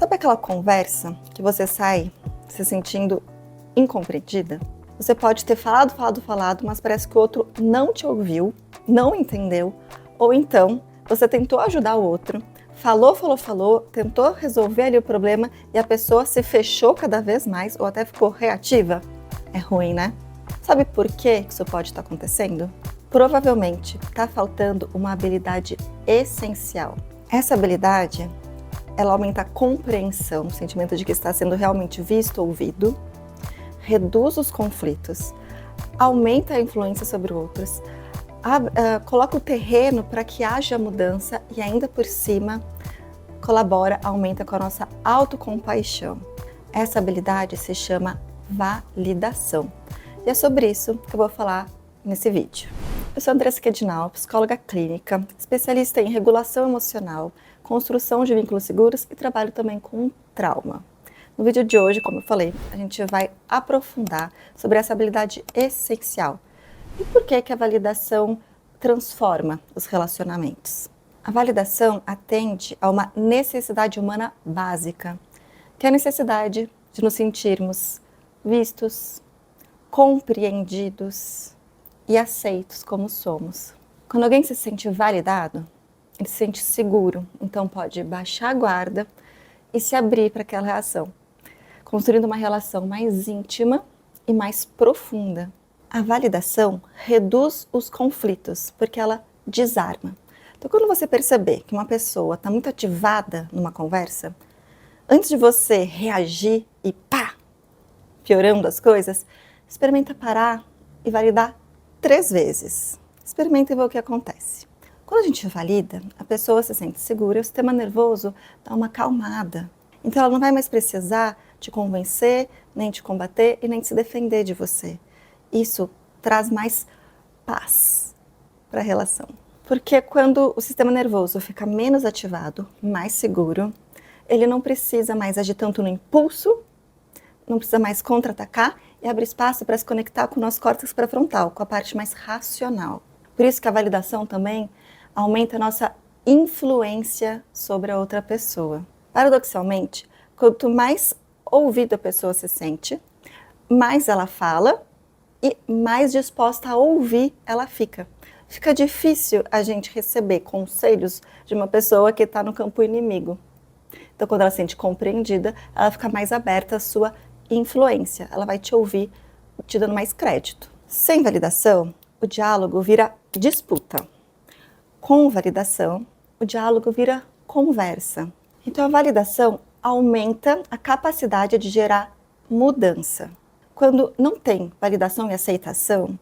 Sabe aquela conversa que você sai se sentindo incompreendida? Você pode ter falado, mas parece que o outro não te ouviu, não entendeu, ou então você tentou ajudar o outro, falou, tentou resolver ali o problema e a pessoa se fechou cada vez mais ou até ficou reativa? É ruim, né? Sabe por que isso pode estar acontecendo? Provavelmente está faltando uma habilidade essencial. Essa habilidade, ela aumenta a compreensão, o sentimento de que está sendo realmente visto, ouvido, reduz os conflitos, aumenta a influência sobre outros, coloca o terreno para que haja mudança e ainda por cima colabora, aumenta com a nossa autocompaixão. Essa habilidade se chama validação. E é sobre isso que eu vou falar nesse vídeo. Eu sou Andressa Quedinal, psicóloga clínica, especialista em regulação emocional, construção de vínculos seguros e trabalho também com trauma. No vídeo de hoje, como eu falei, a gente vai aprofundar sobre essa habilidade essencial. E por que a validação transforma os relacionamentos? A validação atende a uma necessidade humana básica, que é a necessidade de nos sentirmos vistos, compreendidos e aceitos como somos. Quando alguém se sente validado, ele se sente seguro, então pode baixar a guarda e se abrir para aquela relação, construindo uma relação mais íntima e mais profunda. A validação reduz os conflitos, porque ela desarma. Então, quando você perceber que uma pessoa está muito ativada numa conversa, antes de você reagir e pá, piorando as coisas, experimenta parar e validar 3 vezes. Experimenta e ver o que acontece. Quando a gente valida, a pessoa se sente segura, o sistema nervoso dá uma acalmada. Então ela não vai mais precisar te convencer, nem te combater e nem se defender de você. Isso traz mais paz para a relação. Porque quando o sistema nervoso fica menos ativado, mais seguro, ele não precisa mais agir tanto no impulso, não precisa mais contra-atacar e abre espaço para se conectar com o nosso córtex pré-frontal, com a parte mais racional. Por isso que a validação também aumenta a nossa influência sobre a outra pessoa. Paradoxalmente, quanto mais ouvida a pessoa se sente, mais ela fala e mais disposta a ouvir ela fica. Fica difícil a gente receber conselhos de uma pessoa que está no campo inimigo. Então, quando ela se sente compreendida, ela fica mais aberta à sua influência. Ela vai te ouvir, te dando mais crédito. Sem validação, o diálogo vira disputa. Com validação, o diálogo vira conversa. Então, a validação aumenta a capacidade de gerar mudança. Quando não tem validação e aceitação,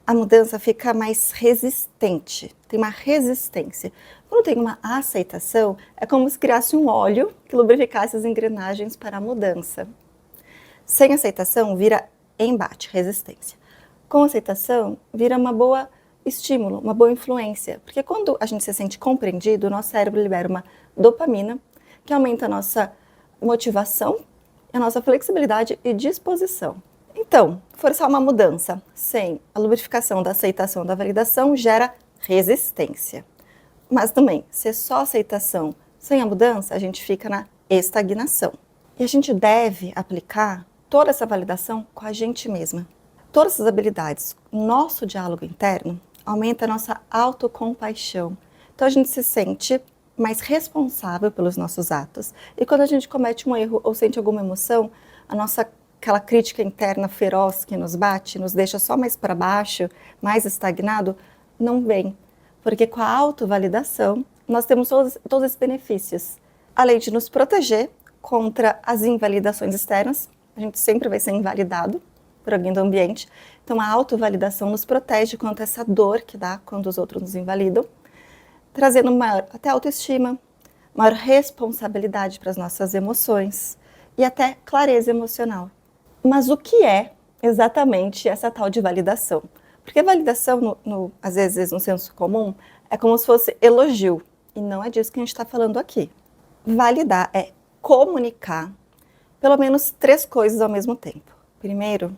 a mudança fica mais resistente, tem uma resistência. Quando tem uma aceitação, é como se criasse um óleo que lubrificasse as engrenagens para a mudança. Sem aceitação, vira embate, resistência. Com aceitação, vira uma boa estímulo, uma boa influência. Porque quando a gente se sente compreendido, o nosso cérebro libera uma dopamina, que aumenta a nossa motivação, a nossa flexibilidade e disposição. Então, forçar uma mudança sem a lubrificação da aceitação da validação gera resistência. Mas também, se é só aceitação sem a mudança, a gente fica na estagnação. E a gente deve aplicar toda essa validação com a gente mesma. Todas essas habilidades, nosso diálogo interno, aumenta a nossa autocompaixão. Então a gente se sente mais responsável pelos nossos atos. E quando a gente comete um erro ou sente alguma emoção, aquela crítica interna feroz que nos bate, nos deixa só mais para baixo, mais estagnado, não vem. Porque com a autovalidação, nós temos todos esses benefícios. Além de nos proteger contra as invalidações externas, a gente sempre vai ser invalidado por alguém do ambiente. Então a autovalidação nos protege contra essa dor que dá quando os outros nos invalidam, trazendo maior até autoestima, maior responsabilidade para as nossas emoções e até clareza emocional. Mas o que é exatamente essa tal de validação? Porque validação, às vezes, no senso comum, é como se fosse elogio. E não é disso que a gente está falando aqui. Validar é comunicar pelo menos 3 coisas ao mesmo tempo. Primeiro,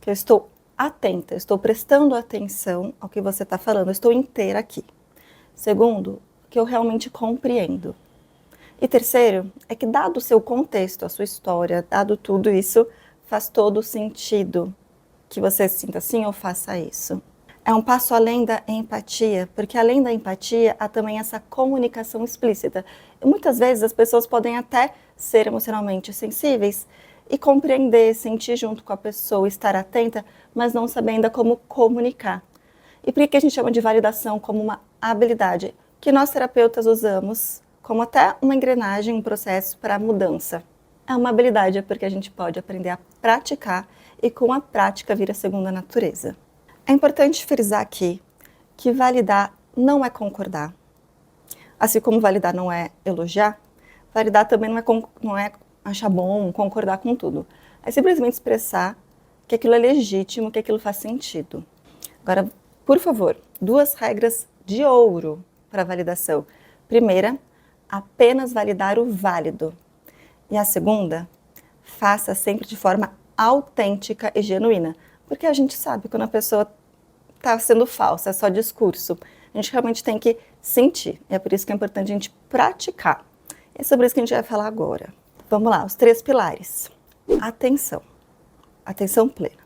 que eu estou atenta, eu estou prestando atenção ao que você está falando, eu estou inteira aqui. Segundo, que eu realmente compreendo. E terceiro, é que dado o seu contexto, a sua história, dado tudo isso, faz todo sentido que você se sinta assim ou faça isso. É um passo além da empatia, porque além da empatia, há também essa comunicação explícita. E muitas vezes as pessoas podem até ser emocionalmente sensíveis e compreender, sentir junto com a pessoa, estar atenta, mas não saber ainda como comunicar. E por que a gente chama de validação como uma habilidade que nós terapeutas usamos como até uma engrenagem, um processo para a mudança? É uma habilidade porque a gente pode aprender a praticar e com a prática vira segunda natureza. É importante frisar aqui que validar não é concordar. Assim como validar não é elogiar, validar também não é achar bom, concordar com tudo. É simplesmente expressar que aquilo é legítimo, que aquilo faz sentido. Agora, por favor, 2 regras de ouro para validação. Primeira, apenas validar o válido. E a segunda, faça sempre de forma autêntica e genuína. Porque a gente sabe quando a pessoa está sendo falsa, é só discurso. A gente realmente tem que sentir. E é por isso que é importante a gente praticar. É sobre isso que a gente vai falar agora. Vamos lá, os 3 pilares. Atenção. Atenção plena.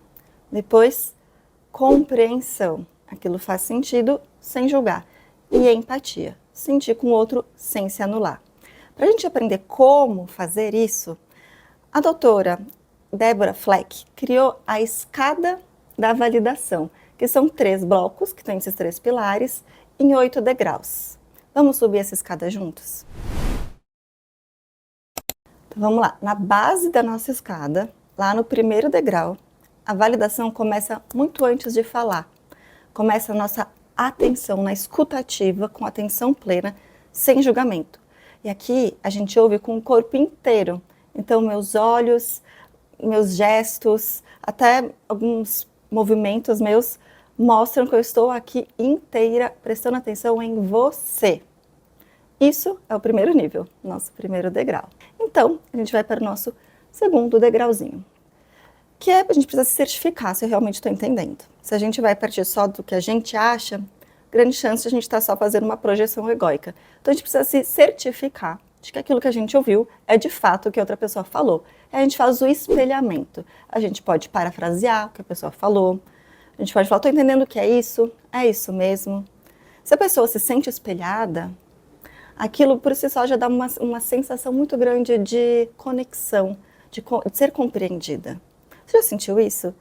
Depois, compreensão. Aquilo faz sentido sem julgar. E empatia. Sentir com o outro sem se anular. Para a gente aprender como fazer isso, a doutora Deborah Fleck criou a escada da validação, que são 3 blocos, que têm esses 3 pilares, em 8 degraus. Vamos subir essa escada juntos? Então vamos lá, na base da nossa escada, lá no primeiro degrau, a validação começa muito antes de falar. Começa a nossa atenção na escutativa, com atenção plena, sem julgamento. E aqui a gente ouve com o corpo inteiro. Então meus olhos, meus gestos, até alguns movimentos meus mostram que eu estou aqui inteira prestando atenção em você. Isso é o primeiro nível, nosso primeiro degrau. Então, a gente vai para o nosso segundo degrauzinho, que é a gente precisa se certificar se eu realmente estou entendendo. Se a gente vai partir só do que a gente acha, grande chance de a gente estar só fazendo uma projeção egóica. Então, a gente precisa se certificar de que aquilo que a gente ouviu é de fato o que a outra pessoa falou. Aí a gente faz o espelhamento. A gente pode parafrasear o que a pessoa falou. A gente pode falar, estou entendendo o que é isso mesmo. Se a pessoa se sente espelhada, aquilo por si só já dá uma sensação muito grande de conexão, de ser compreendida. Você já sentiu isso?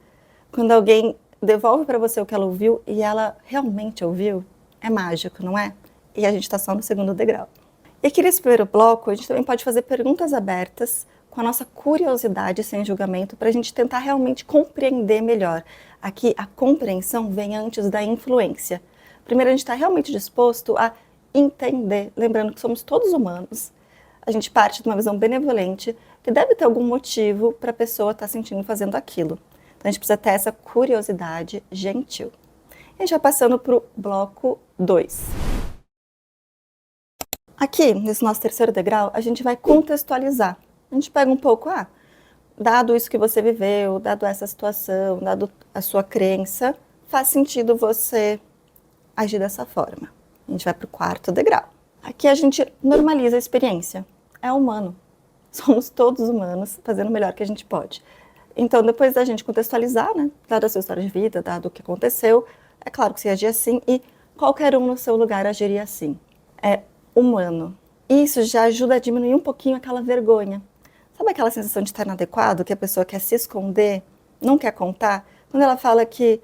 Quando alguém devolve para você o que ela ouviu e ela realmente ouviu, é mágico, não é? E a gente está só no segundo degrau. E aqui nesse primeiro bloco, a gente também pode fazer perguntas abertas com a nossa curiosidade sem julgamento para a gente tentar realmente compreender melhor. Aqui a compreensão vem antes da influência. Primeiro a gente está realmente disposto a entender, lembrando que somos todos humanos. A gente parte de uma visão benevolente que deve ter algum motivo para a pessoa estar sentindo fazendo aquilo. Então a gente precisa ter essa curiosidade gentil. E a gente vai passando para o bloco 2. Aqui, nesse nosso terceiro degrau, a gente vai contextualizar. A gente pega um pouco, dado isso que você viveu, dado essa situação, dado a sua crença, faz sentido você agir dessa forma. A gente vai para o 4º degrau. Aqui a gente normaliza a experiência. É humano. Somos todos humanos, fazendo o melhor que a gente pode. Então, depois da gente contextualizar, né, dado a sua história de vida, dado o que aconteceu, é claro que você agia assim e qualquer um no seu lugar agiria assim. É humano. Isso já ajuda a diminuir um pouquinho aquela vergonha. Sabe aquela sensação de estar inadequado, que a pessoa quer se esconder, não quer contar? Quando ela fala que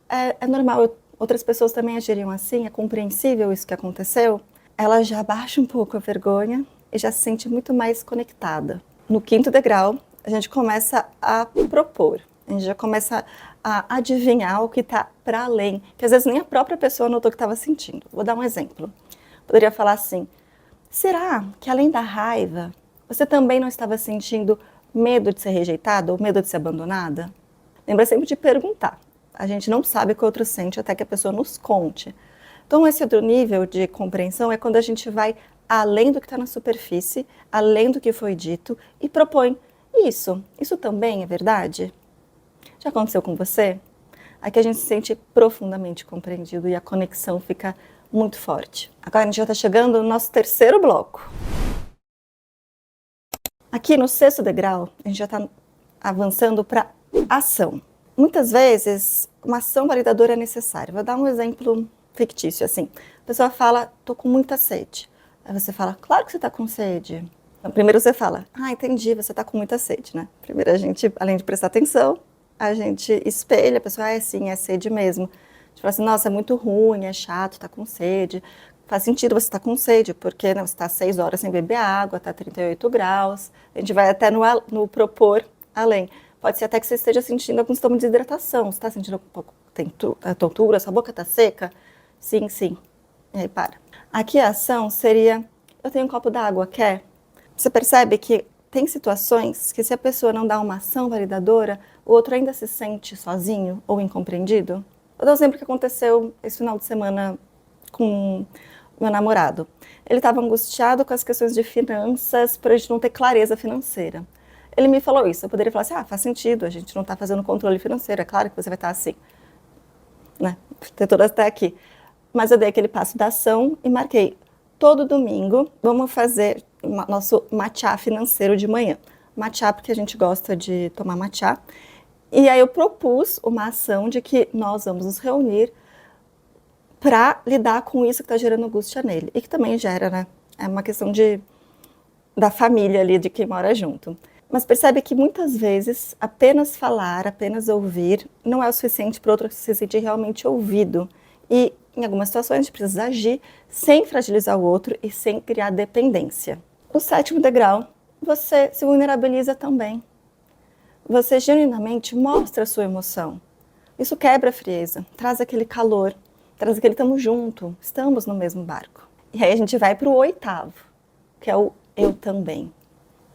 é normal, outras pessoas também agiriam assim, é compreensível isso que aconteceu, ela já baixa um pouco a vergonha e já se sente muito mais conectada. No 5º degrau, a gente começa a propor, a gente já começa a adivinhar o que está para além, que às vezes nem a própria pessoa notou que estava sentindo. Vou dar um exemplo. Poderia falar assim, será que além da raiva, você também não estava sentindo medo de ser rejeitada ou medo de ser abandonada? Lembra sempre de perguntar. A gente não sabe o que o outro sente até que a pessoa nos conte. Então, esse outro nível de compreensão é quando a gente vai além do que está na superfície, além do que foi dito e propõe isso. Isso também é verdade? Já aconteceu com você? Aqui a gente se sente profundamente compreendido e a conexão fica muito forte. Agora a gente já está chegando no nosso terceiro bloco. Aqui no 6º degrau, a gente já está avançando para ação. Muitas vezes, uma ação validadora é necessária. Vou dar um exemplo fictício, assim. A pessoa fala, tô com muita sede. Aí você fala, claro que você tá com sede. Então, primeiro você fala, entendi, você tá com muita sede, né? Primeiro a gente, além de prestar atenção, a gente espelha, a pessoa, sim, é sede mesmo. A gente fala assim, nossa, é muito ruim, é chato, tá com sede. Faz sentido você estar com sede, porque você está 6 horas sem beber água, está 38 graus. A gente vai até no propor além. Pode ser até que você esteja sentindo algum sintoma de desidratação. Você está sentindo um pouco tontura, sua boca está seca? Sim, sim. E aí para. Aqui a ação seria, eu tenho um copo d'água, quer? Você percebe que tem situações que se a pessoa não dá uma ação validadora, o outro ainda se sente sozinho ou incompreendido? Vou dar um exemplo que aconteceu esse final de semana com meu namorado. Ele estava angustiado com as questões de finanças, por a gente não ter clareza financeira. Ele me falou isso, eu poderia falar assim, faz sentido, a gente não está fazendo controle financeiro, é claro que você vai estar assim, né, ter todas até aqui. Mas eu dei aquele passo da ação e marquei, todo domingo vamos fazer nosso matcha financeiro de manhã. Matcha porque a gente gosta de tomar matcha. E aí eu propus uma ação de que nós vamos nos reunir para lidar com isso que está gerando angústia nele. E que também gera, né? É uma questão da família ali, de quem mora junto. Mas percebe que muitas vezes apenas falar, apenas ouvir, não é o suficiente para o outro se sentir realmente ouvido. E em algumas situações a gente precisa agir sem fragilizar o outro e sem criar dependência. No 7º degrau, você se vulnerabiliza também. Você genuinamente mostra a sua emoção. Isso quebra a frieza, traz aquele calor, traz aquele estamos junto, estamos no mesmo barco. E aí a gente vai para o 8º, que é o eu também.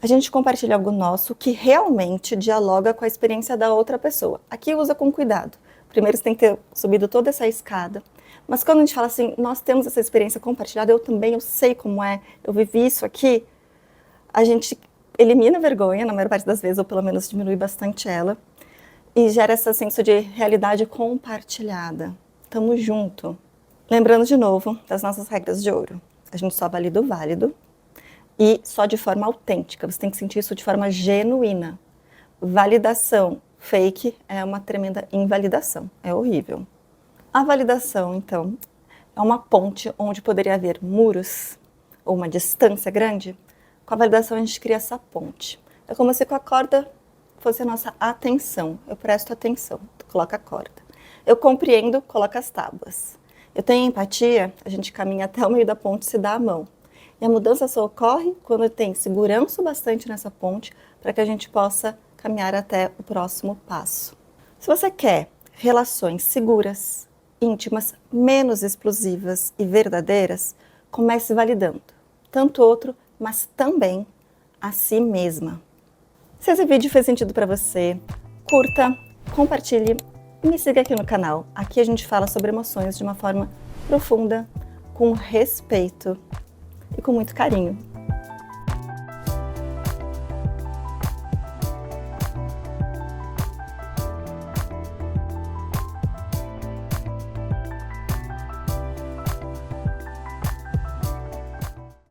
A gente compartilha algo nosso que realmente dialoga com a experiência da outra pessoa. Aqui usa com cuidado. Primeiro você tem que ter subido toda essa escada. Mas quando a gente fala assim, nós temos essa experiência compartilhada, eu também, eu sei como é, eu vivi isso aqui, a gente elimina a vergonha, na maior parte das vezes, ou pelo menos diminui bastante ela, e gera esse senso de realidade compartilhada. Tamo junto. Lembrando de novo das nossas regras de ouro. A gente só valida o válido e só de forma autêntica. Você tem que sentir isso de forma genuína. Validação fake é uma tremenda invalidação. É horrível. A validação, então, é uma ponte onde poderia haver muros ou uma distância grande. Com a validação a gente cria essa ponte. É como se com a corda fosse a nossa atenção. Eu presto atenção, tu coloca a corda. Eu compreendo, coloca as tábuas. Eu tenho empatia, a gente caminha até o meio da ponte e se dá a mão. E a mudança só ocorre quando tem segurança bastante nessa ponte para que a gente possa caminhar até o próximo passo. Se você quer relações seguras, íntimas, menos explosivas e verdadeiras, comece validando tanto o outro, mas também a si mesma. Se esse vídeo fez sentido para você, curta, compartilhe e me siga aqui no canal. Aqui a gente fala sobre emoções de uma forma profunda, com respeito e com muito carinho.